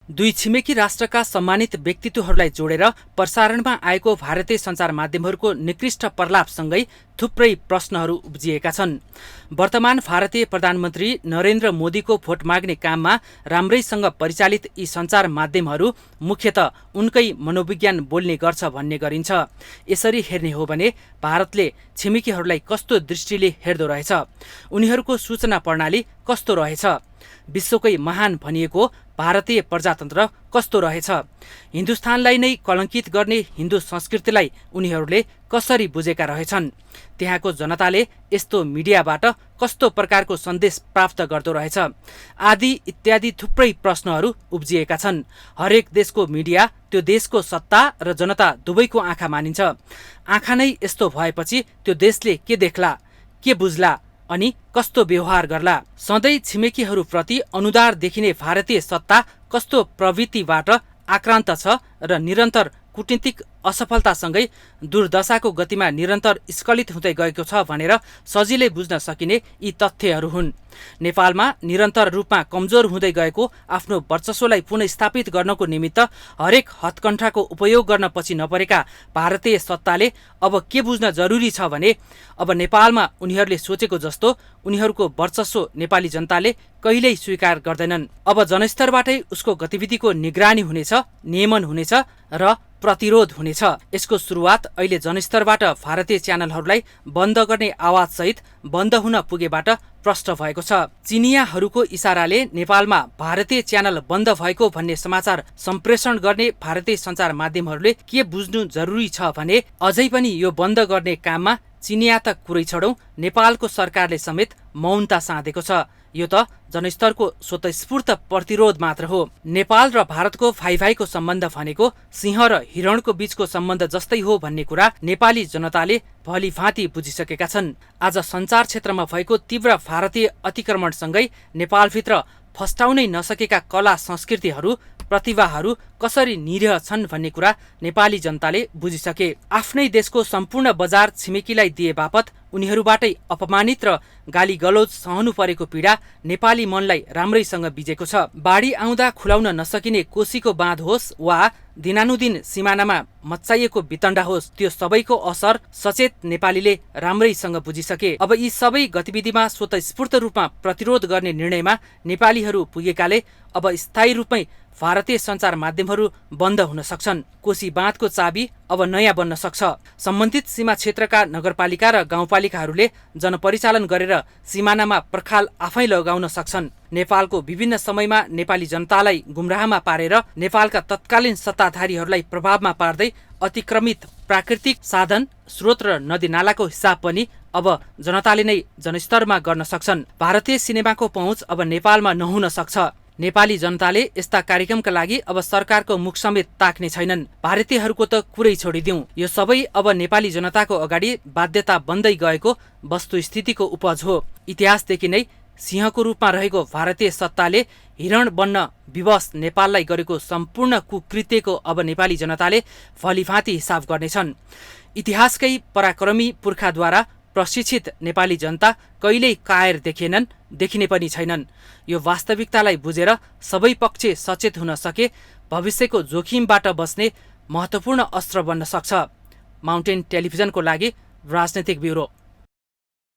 दुई छिमेकी राष्ट्रका सम्मानित व्यक्तित्वहरूलाई जोडेर प्रसारणमा आएको भारतीय सञ्चार माध्यमहरूको निकृष्ट प्रलापसँगै थुप्रै प्रश्नहरू उब्जिएका छन्। वर्तमान भारतीय प्रधानमन्त्री नरेन्द्र मोदीको भोट माग्ने काममा राम्रैसँग परिचालित यी सञ्चार माध्यमहरू मुख्यतः उनकै मनोविज्ञान बोल्ने गर्छ भन्ने गरिन्छ। यसरी हेर्ने हो भने भारतले छिमेकीहरूलाई कस्तो दृष्टिले हेर्दो रहेछ, उनीहरूको सूचना प्रणाली कस्तो रहेछ, विश्वकै महान भनिएको भारतीय प्रजातन्त्र कस्तो रहेछ, हिन्दुस्तानलाई नै कलङ्कित गर्ने हिन्दू संस्कृतिलाई उनीहरूले कसरी बुझेका रहेछन्, त्यहाँको जनताले यस्तो मिडियाबाट कस्तो प्रकारको सन्देश प्राप्त गर्दो रहेछ आदि इत्यादि थुप्रै प्रश्नहरू उब्जिएका छन्। हरेक देशको मिडिया त्यो देशको सत्ता र जनता दुवैको आँखा मानिन्छ। आँखा नै यस्तो भएपछि त्यो देशले के देख्ला, के बुझ्ला अनि कस्तो व्यवहार गर्ला। सधैँ छिमेकीहरूप्रति अनुदार देखिने भारतीय सत्ता कस्तो प्रवृत्तिबाट आक्रान्त छ र निरन्तर कूटनीतिक असफलतासँगै दुर्दशाको गतिमा निरन्तर स्खलित हुँदै गएको छ भनेर सजिलै बुझ्न सकिने यी तथ्यहरू हुन्। नेपालमा निरन्तर रूपमा कमजोर हुँदै गएको आफ्नो वर्चस्वलाई पुनस्थापित गर्नको निमित्त हरेक हत्कण्ठाको उपयोग गर्न पछि नपरेका भारतीय सत्ताले अब के बुझ्न जरुरी छ भने अब नेपालमा उनीहरूले सोचेको जस्तो उनीहरूको वर्चस्व नेपाली जनताले कहिल्यै स्वीकार गर्दैनन्। अब जनस्तरबाटै उसको गतिविधिको निगरानी हुनेछ, नियमन हुनेछ र प्रतिरोध हुनेछ। यसको सुरुवात अहिले जनस्तरबाट भारतीय च्यानलहरूलाई बन्द गर्ने आवाजसहित बन्द हुन पुगेबाट प्रष्ट भएको छ। चिनियाहरूको इसाराले नेपालमा भारतीय च्यानल बन्द भएको भन्ने समाचार सम्प्रेषण गर्ने भारतीय सञ्चार माध्यमहरूले के बुझ्नु जरुरी छ भने अझै पनि यो बन्द गर्ने काममा चिनिया त कुरै छोडौं, नेपालको सरकारले समेत मौनता साधेको छ। यो त जनस्तरको स्वतस्फूर्त प्रतिरोध मात्र हो। नेपाल र भारतको भाइभाइको सम्बन्ध भनेको सिंह र हिरणको बीचको सम्बन्ध जस्तै हो भन्ने कुरा नेपाली जनताले भलीभाँति बुझिसकेका छन्। आज सञ्चार क्षेत्रमा भएको तीव्र भारतीय अतिक्रमणसँगै नेपालभित्र फस्टाउनै नसकेका कला संस्कृतिहरू प्रतिभाहरू कसरी निरीह छन् भन्ने कुरा नेपाली जनताले बुझिसके। आफ्नै देशको सम्पूर्ण बजार छिमेकीलाई दिए बापत उनीहरूबाटै अपमानित र गाली गलौज सहनु परेको पीडा नेपाली मनलाई राम्रैसँग बिजेको छ। बाढी आउँदा खुलाउन नसकिने कोसीको बाँध होस् वा दिनानुदिन सिमानामा मच्चाइएको वितण्डा होस्, त्यो सबैको असर सचेत नेपालीले राम्रैसँग बुझिसके। अब यी सबै गतिविधिमा स्वतस्फूर्त रूपमा प्रतिरोध गर्ने निर्णयमा नेपालीहरू पुगेकाले अब स्थायी रूपमै भारतीय सञ्चार माध्यमहरू बन्द हुन सक्छन्। कोशी बाँधको चाबी अब नयाँ बन्न सक्छ। सम्बन्धित सीमा क्षेत्रका नगरपालिका र गाउँपालिकाहरूले जनपरिचालन गरेर सिमानामा पर्खाल आफै लगाउन सक्छन्। नेपालको विभिन्न समयमा नेपाली जनतालाई गुमराहमा पारेर नेपालका तत्कालीन सत्ताधारीहरूलाई प्रभावमा पार्दै अतिक्रमित प्राकृतिक साधन, स्रोत र नदीनालाको हिसाब पनि अब जनताले नै जनस्तरमा गर्न सक्छन्। भारतीय सिनेमाको पहुँच अब नेपालमा नहुन सक्छ। नेपाली जनताले यस्ता कार्यक्रमका लागि अब सरकारको मुख समेत ताक्ने छैनन्। भारतीयहरूको त कुरै छोडिदिउँ, यो सबै अब नेपाली जनताको अगाडि बाध्यता बन्दै गएको वस्तुस्थितिको उपज हो। इतिहासदेखि नै सिंहको रूपमा रहेको भारतीय सत्ताले हिरण बन्न विवश नेपाललाई गरेको सम्पूर्ण कुकृत्यको अब नेपाली जनताले भलीभाँति हिसाब गर्नेछन्। इतिहासकै पराक्रमी पुर्खाद्वारा प्रशिक्षित नेपाली जनता कहिल्यै कायर देखिएनन्, देखिने पनि छैनन्। यो वास्तविकतालाई बुझेर सबै पक्ष सचेत हुन सके भविष्यको जोखिमबाट बस्ने महत्त्वपूर्ण अस्त्र बन्न सक्छ। माउन्टेन टेलिभिजनको लागि राजनैतिक ब्युरो।